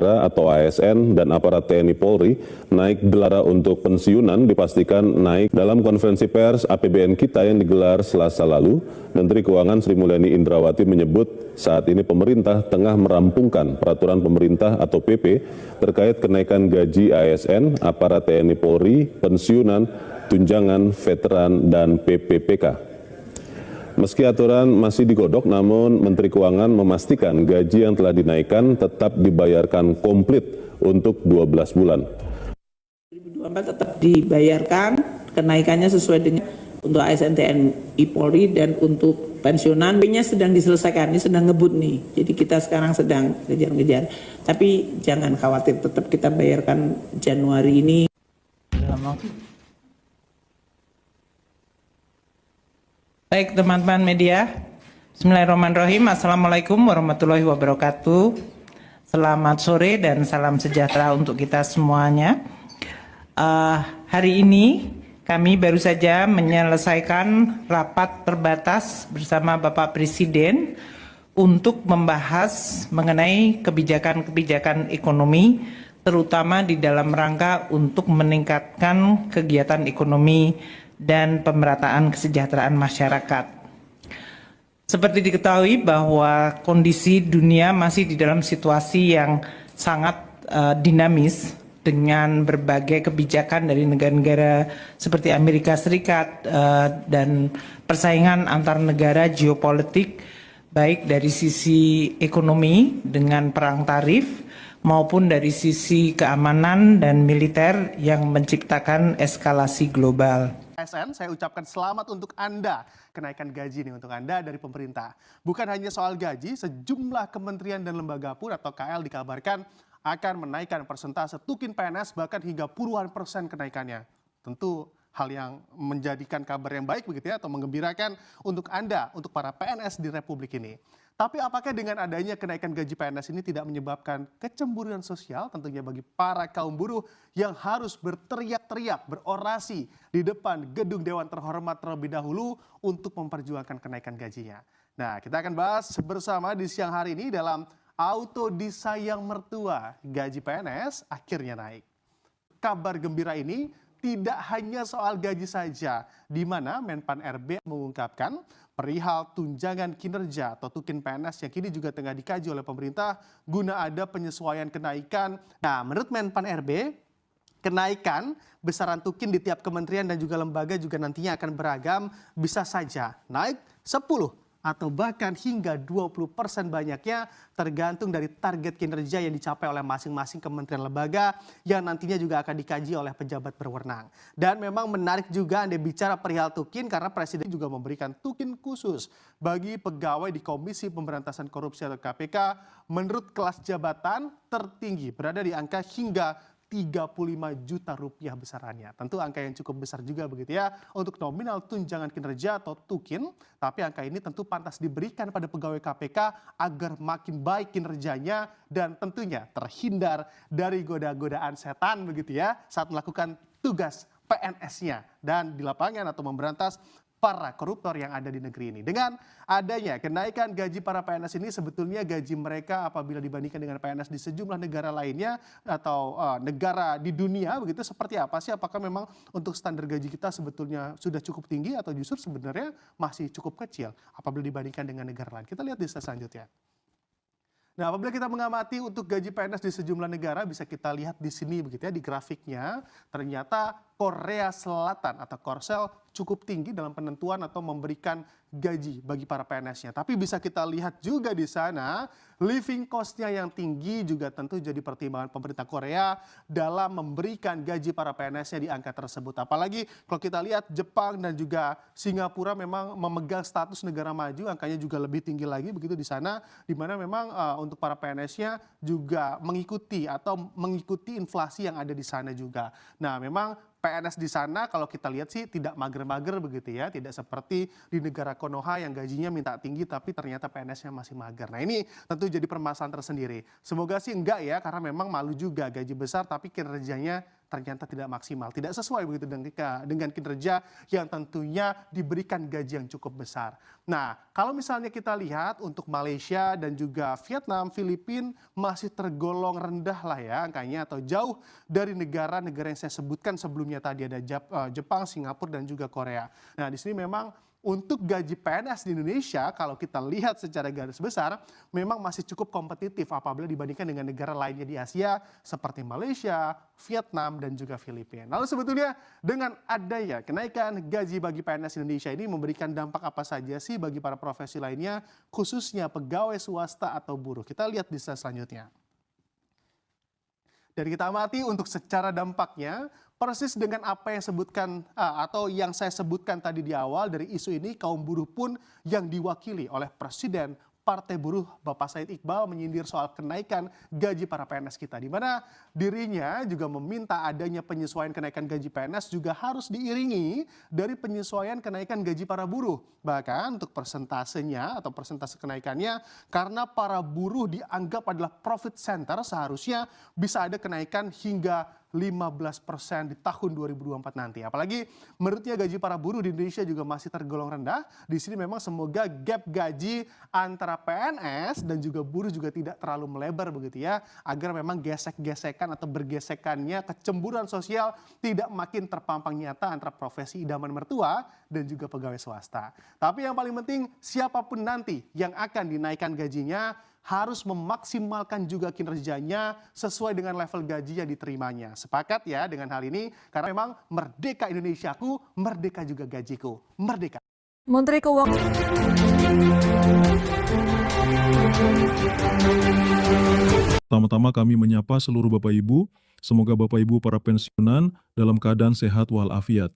atau ASN dan aparat TNI Polri naik gelara untuk pensiunan dipastikan naik. Dalam konferensi pers APBN kita yang digelar Selasa lalu, Menteri Keuangan Sri Mulyani Indrawati menyebut saat ini pemerintah tengah merampungkan peraturan pemerintah atau PP terkait kenaikan gaji ASN, aparat TNI Polri, pensiunan, tunjangan, veteran, dan PPPK. Meski aturan masih digodok, namun Menteri Keuangan memastikan gaji yang telah dinaikkan tetap dibayarkan komplit untuk 12 bulan. 2024 tetap dibayarkan, kenaikannya sesuai dengan untuk ASN TNI Polri dan untuk pensiunan. Ini sedang diselesaikan, ini sedang ngebut nih. Jadi kita sekarang sedang ngejar-ngejar. Tapi jangan khawatir, tetap kita bayarkan Januari ini. Baik teman-teman media, Bismillahirrahmanirrahim. Assalamualaikum warahmatullahi wabarakatuh. Selamat sore dan salam sejahtera untuk kita semuanya. Hari ini kami baru saja menyelesaikan rapat terbatas bersama Bapak Presiden untuk membahas mengenai kebijakan-kebijakan ekonomi, terutama di dalam rangka untuk meningkatkan kegiatan ekonomi dan pemerataan kesejahteraan masyarakat. Seperti diketahui bahwa kondisi dunia masih di dalam situasi yang sangat dinamis dengan berbagai kebijakan dari negara-negara seperti Amerika Serikat dan persaingan antar negara geopolitik baik dari sisi ekonomi dengan perang tarif maupun dari sisi keamanan dan militer yang menciptakan eskalasi global. ASN, saya ucapkan selamat untuk Anda. Kenaikan gaji nih untuk Anda dari pemerintah. Bukan hanya soal gaji, sejumlah kementerian dan lembaga pun atau KL dikabarkan akan menaikkan persentase tukin PNS bahkan hingga puluhan persen kenaikannya. Tentu hal yang menjadikan kabar yang baik begitu ya, atau menggembirakan untuk Anda, untuk para PNS di Republik ini. Tapi apakah dengan adanya kenaikan gaji PNS ini tidak menyebabkan kecemburuan sosial tentunya bagi para kaum buruh yang harus berteriak-teriak, berorasi di depan gedung Dewan Terhormat terlebih dahulu untuk memperjuangkan kenaikan gajinya. Nah, kita akan bahas bersama di siang hari ini dalam Auto Disayang Mertua, gaji PNS akhirnya naik. Kabar gembira ini tidak hanya soal gaji saja, di mana Menpan RB mengungkapkan perihal tunjangan kinerja atau tukin PNS yang kini juga tengah dikaji oleh pemerintah guna ada penyesuaian kenaikan. Nah, menurut Menpan RB, kenaikan besaran tukin di tiap kementerian dan juga lembaga juga nantinya akan beragam, bisa saja naik 10 atau bahkan hingga 20% banyaknya tergantung dari target kinerja yang dicapai oleh masing-masing kementerian lembaga yang nantinya juga akan dikaji oleh pejabat berwenang. Dan memang menarik juga Anda bicara perihal tukin karena Presiden juga memberikan tukin khusus bagi pegawai di Komisi Pemberantasan Korupsi atau KPK menurut kelas jabatan tertinggi berada di angka hingga 35 juta rupiah besarannya. Tentu angka yang cukup besar juga begitu ya untuk nominal tunjangan kinerja atau tukin. Tapi angka ini tentu pantas diberikan pada pegawai KPK agar makin baik kinerjanya dan tentunya terhindar dari goda-godaan setan begitu ya saat melakukan tugas PNS-nya dan di lapangan atau memberantas para koruptor yang ada di negeri ini. Dengan adanya kenaikan gaji para PNS ini sebetulnya gaji mereka apabila dibandingkan dengan PNS di sejumlah negara lainnya atau negara di dunia begitu seperti apa sih? Apakah memang untuk standar gaji kita sebetulnya sudah cukup tinggi atau justru sebenarnya masih cukup kecil apabila dibandingkan dengan negara lain? Kita lihat di slide selanjutnya. Nah, apabila kita mengamati untuk gaji PNS di sejumlah negara bisa kita lihat di sini begitu ya di grafiknya ternyata Korea Selatan atau Korsel cukup tinggi dalam penentuan atau memberikan gaji bagi para PNS-nya. Tapi bisa kita lihat juga di sana living cost-nya yang tinggi juga tentu jadi pertimbangan pemerintah Korea dalam memberikan gaji para PNS-nya di angka tersebut. Apalagi kalau kita lihat Jepang dan juga Singapura memang memegang status negara maju, angkanya juga lebih tinggi lagi begitu di sana, di mana memang untuk para PNS-nya juga mengikuti inflasi yang ada di sana juga. Nah, memang PNS di sana kalau kita lihat sih tidak mager-mager begitu ya, tidak seperti di negara Konoha yang gajinya minta tinggi tapi ternyata PNS-nya masih mager. Nah, ini tentu jadi permasalahan tersendiri. Semoga sih enggak ya, karena memang malu juga gaji besar tapi kinerjanya ternyata tidak maksimal, tidak sesuai begitu dengan kinerja yang tentunya diberikan gaji yang cukup besar. Nah, kalau misalnya kita lihat untuk Malaysia dan juga Vietnam, Filipina masih tergolong rendah lah ya angkanya, atau jauh dari negara-negara yang saya sebutkan sebelumnya tadi, ada Jepang, Singapura dan juga Korea. Nah, di sini memang untuk gaji PNS di Indonesia, kalau kita lihat secara garis besar, memang masih cukup kompetitif apabila dibandingkan dengan negara lainnya di Asia, seperti Malaysia, Vietnam, dan juga Filipina. Lalu sebetulnya dengan adanya kenaikan gaji bagi PNS Indonesia ini memberikan dampak apa saja sih bagi para profesi lainnya, khususnya pegawai swasta atau buruh? Kita lihat di slide selanjutnya. Dan kita amati untuk secara dampaknya, persis dengan apa yang atau yang saya sebutkan tadi di awal dari isu ini, kaum buruh pun yang diwakili oleh Presiden Partai Buruh Bapak Said Iqbal menyindir soal kenaikan gaji para PNS kita, di mana dirinya juga meminta adanya penyesuaian kenaikan gaji PNS juga harus diiringi dari penyesuaian kenaikan gaji para buruh. Bahkan untuk persentasenya atau persentase kenaikannya, karena para buruh dianggap adalah profit center, seharusnya bisa ada kenaikan hingga 15% di tahun 2024 nanti. Apalagi menurutnya gaji para buruh di Indonesia juga masih tergolong rendah. Di sini memang semoga gap gaji antara PNS dan juga buruh juga tidak terlalu melebar begitu ya, agar memang gesek-gesekan atau bergesekannya kecemburuan sosial tidak makin terpampang nyata antara profesi idaman mertua dan juga pegawai swasta. Tapi yang paling penting, siapapun nanti yang akan dinaikkan gajinya harus memaksimalkan juga kinerjanya sesuai dengan level gaji yang diterimanya. Sepakat ya dengan hal ini, karena memang merdeka Indonesiaku, merdeka juga gajiku. Merdeka. Menteri Keuangan. Pertama-tama kami menyapa seluruh Bapak Ibu. Semoga Bapak Ibu para pensiunan dalam keadaan sehat walafiat.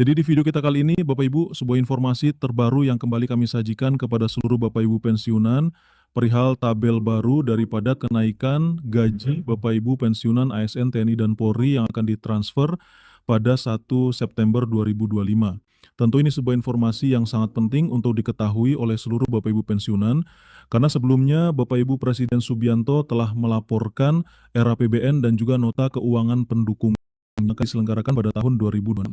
Jadi di video kita kali ini, Bapak Ibu, sebuah informasi terbaru yang kembali kami sajikan kepada seluruh Bapak Ibu pensiunan perihal tabel baru daripada kenaikan gaji Bapak Ibu pensiunan ASN, TNI, dan Polri yang akan ditransfer pada 1 September 2025. Tentu ini sebuah informasi yang sangat penting untuk diketahui oleh seluruh Bapak Ibu pensiunan, karena sebelumnya Bapak Ibu Presiden Subianto telah melaporkan RAPBN dan juga nota keuangan pendukung yang diselenggarakan pada tahun 2002.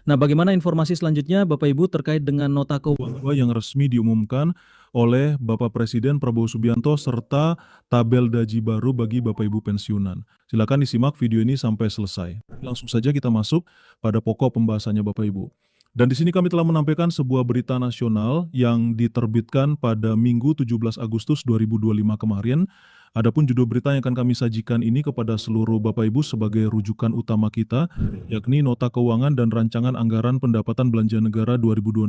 Nah, bagaimana informasi selanjutnya Bapak Ibu terkait dengan nota keuangan Yang resmi diumumkan oleh Bapak Presiden Prabowo Subianto serta tabel gaji baru bagi Bapak Ibu pensiunan. Silakan disimak video ini sampai selesai. Langsung saja kita masuk pada pokok pembahasannya Bapak Ibu. Dan di sini kami telah menampilkan sebuah berita nasional yang diterbitkan pada Minggu 17 Agustus 2025 kemarin. Adapun judul berita yang akan kami sajikan ini kepada seluruh Bapak Ibu sebagai rujukan utama kita, yakni Nota Keuangan dan Rancangan Anggaran Pendapatan Belanja Negara 2026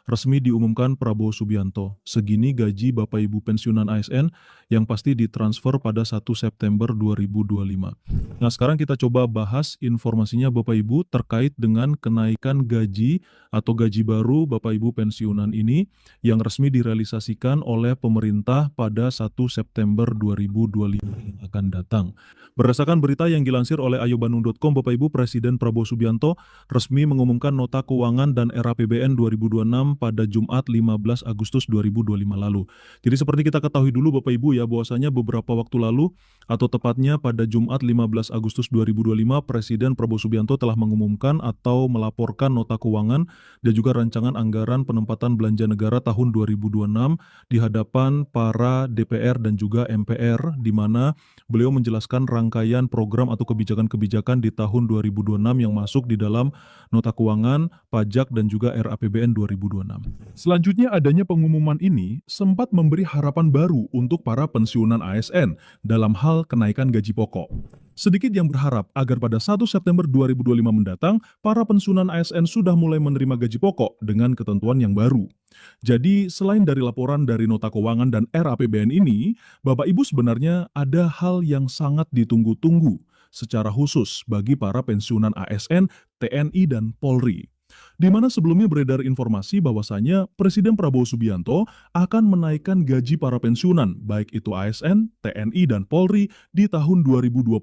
resmi diumumkan Prabowo Subianto. Segini gaji Bapak Ibu pensiunan ASN yang pasti ditransfer pada 1 September 2025. Nah, sekarang kita coba bahas informasinya Bapak Ibu terkait dengan kenaikan gaji atau gaji baru Bapak Ibu pensiunan ini yang resmi direalisasikan oleh pemerintah pada 1 September 2025 yang akan datang. Berdasarkan berita yang dilansir oleh ayobandung.com, Bapak Ibu, Presiden Prabowo Subianto resmi mengumumkan Nota Keuangan dan RAPBN 2026 pada Jumat 15 Agustus 2025 lalu. Jadi seperti kita ketahui dulu Bapak Ibu ya, bahwasanya beberapa waktu lalu atau tepatnya pada Jumat 15 Agustus 2025, Presiden Prabowo Subianto telah mengumumkan atau melaporkan Nota Keuangan dan juga Rancangan Anggaran Penempatan Belanja Negara tahun 2026 di hadapan para DPR dan juga MPR, di mana beliau menjelaskan rangkaian program atau kebijakan-kebijakan di tahun 2026 yang masuk di dalam Nota Keuangan, Pajak, dan juga RAPBN 2026. Selanjutnya, adanya pengumuman ini sempat memberi harapan baru untuk para pensiunan ASN dalam hal kenaikan gaji pokok. Sedikit yang berharap agar pada 1 September 2025 mendatang, para pensiunan ASN sudah mulai menerima gaji pokok dengan ketentuan yang baru. Jadi, selain dari laporan dari Nota Keuangan dan RAPBN ini, Bapak Ibu sebenarnya ada hal yang sangat ditunggu-tunggu secara khusus bagi para pensiunan ASN, TNI, dan Polri. di mana sebelumnya beredar informasi bahwasanya Presiden Prabowo Subianto akan menaikkan gaji para pensiunan, baik itu ASN, TNI, dan Polri di tahun 2025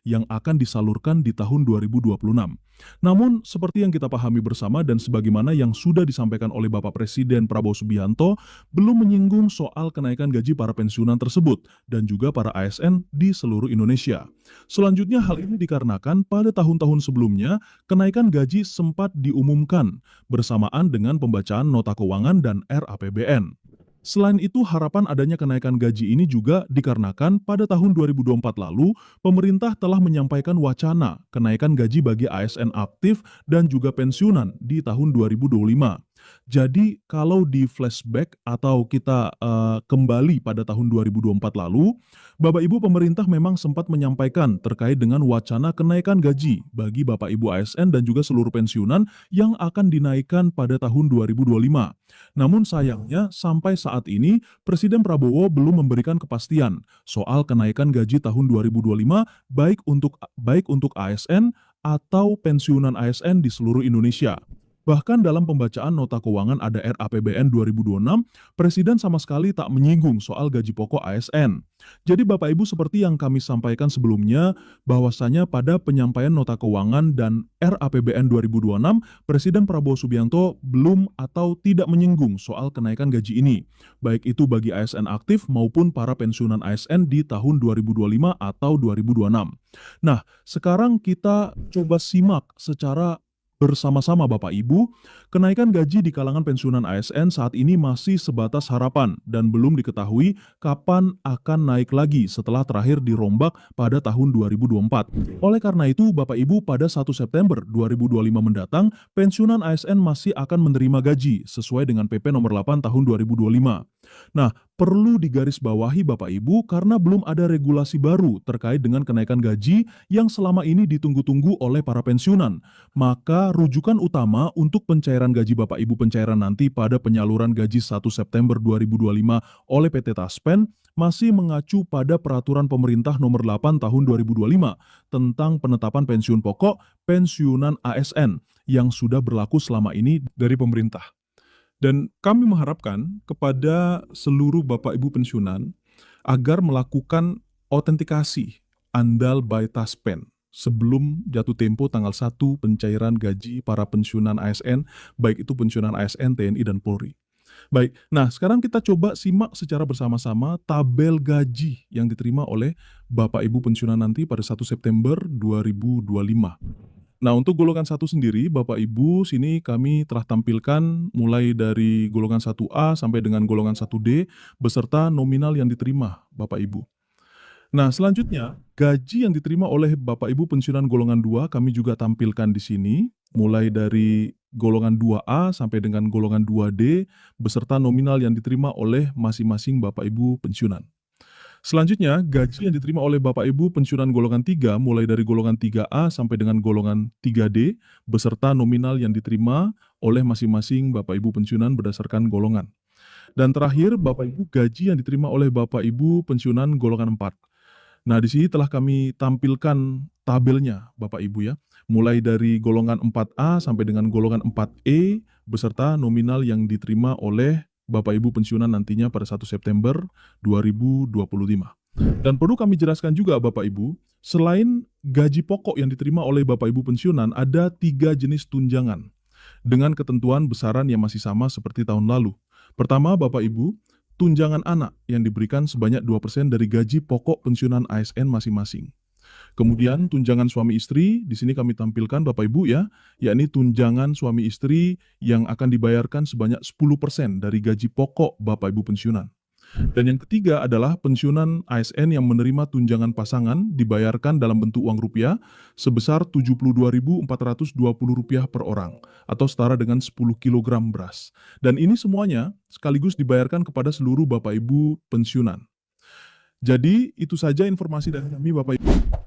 yang akan disalurkan di tahun 2026. Namun, seperti yang kita pahami bersama dan sebagaimana yang sudah disampaikan oleh Bapak Presiden Prabowo Subianto, belum menyinggung soal kenaikan gaji para pensiunan tersebut dan juga para ASN di seluruh Indonesia. Selanjutnya, hal ini dikarenakan pada tahun-tahun sebelumnya, kenaikan gaji sempat diumumkan bersamaan dengan pembacaan nota keuangan dan RAPBN. Selain itu, harapan adanya kenaikan gaji ini juga dikarenakan pada tahun 2024 lalu, pemerintah telah menyampaikan wacana kenaikan gaji bagi ASN aktif dan juga pensiunan di tahun 2025. Jadi, kalau di flashback atau kita kembali pada tahun 2024 lalu, Bapak Ibu pemerintah memang sempat menyampaikan terkait dengan wacana kenaikan gaji bagi Bapak Ibu ASN dan juga seluruh pensiunan yang akan dinaikkan pada tahun 2025. Namun sayangnya sampai saat ini Presiden Prabowo belum memberikan kepastian soal kenaikan gaji tahun 2025 baik untuk ASN atau pensiunan ASN di seluruh Indonesia. Bahkan dalam pembacaan nota keuangan ada RAPBN 2026, Presiden sama sekali tak menyinggung soal gaji pokok ASN. Jadi Bapak Ibu seperti yang kami sampaikan sebelumnya, bahwasanya pada penyampaian nota keuangan dan RAPBN 2026, Presiden Prabowo Subianto belum atau tidak menyinggung soal kenaikan gaji ini, baik itu bagi ASN aktif maupun para pensiunan ASN di tahun 2025 atau 2026. Nah, sekarang kita coba simak secara bersama-sama Bapak Ibu, kenaikan gaji di kalangan pensiunan ASN saat ini masih sebatas harapan dan belum diketahui kapan akan naik lagi setelah terakhir dirombak pada tahun 2024. Oleh karena itu, Bapak Ibu pada 1 September 2025 mendatang, pensiunan ASN masih akan menerima gaji sesuai dengan PP nomor 8 tahun 2025. Nah, perlu digarisbawahi Bapak Ibu karena belum ada regulasi baru terkait dengan kenaikan gaji yang selama ini ditunggu-tunggu oleh para pensiunan. Maka rujukan utama untuk pencairan gaji Bapak Ibu pencairan nanti pada penyaluran gaji 1 September 2025 oleh PT Taspen masih mengacu pada peraturan pemerintah nomor 8 tahun 2025 tentang penetapan pensiun pokok pensiunan ASN yang sudah berlaku selama ini dari pemerintah. Dan kami mengharapkan kepada seluruh Bapak Ibu pensiunan agar melakukan autentikasi andal by Taspen sebelum jatuh tempo tanggal 1 pencairan gaji para pensiunan ASN, baik itu pensiunan ASN, TNI, dan Polri. Baik, nah sekarang kita coba simak secara bersama-sama tabel gaji yang diterima oleh Bapak Ibu pensiunan nanti pada 1 September 2025. Nah, untuk golongan 1 sendiri, Bapak Ibu, sini kami telah tampilkan mulai dari golongan 1A sampai dengan golongan 1D, beserta nominal yang diterima, Bapak Ibu. Nah, selanjutnya, gaji yang diterima oleh Bapak Ibu pensiunan golongan 2, kami juga tampilkan di sini, mulai dari golongan 2A sampai dengan golongan 2D, beserta nominal yang diterima oleh masing-masing Bapak Ibu pensiunan. Selanjutnya, gaji yang diterima oleh Bapak Ibu pensiunan golongan 3 mulai dari golongan 3A sampai dengan golongan 3D beserta nominal yang diterima oleh masing-masing Bapak Ibu pensiunan berdasarkan golongan. Dan terakhir, Bapak Ibu gaji yang diterima oleh Bapak Ibu pensiunan golongan 4. Nah, di sini telah kami tampilkan tabelnya Bapak Ibu ya, mulai dari golongan 4A sampai dengan golongan 4E beserta nominal yang diterima oleh Bapak Ibu pensiunan nantinya pada 1 September 2025. Dan perlu kami jelaskan juga Bapak Ibu, selain gaji pokok yang diterima oleh Bapak Ibu pensiunan, ada 3 jenis tunjangan dengan ketentuan besaran yang masih sama seperti tahun lalu. Pertama, Bapak Ibu, tunjangan anak yang diberikan sebanyak 2% dari gaji pokok pensiunan ASN masing-masing. Kemudian tunjangan suami istri, di sini kami tampilkan Bapak Ibu ya, yakni tunjangan suami istri yang akan dibayarkan sebanyak 10% dari gaji pokok Bapak Ibu pensiunan. Dan yang ketiga adalah pensiunan ASN yang menerima tunjangan pasangan dibayarkan dalam bentuk uang rupiah sebesar Rp72.420 per orang atau setara dengan 10 kg beras. Dan ini semuanya sekaligus dibayarkan kepada seluruh Bapak Ibu pensiunan. Jadi itu saja informasi dari kami Bapak Ibu.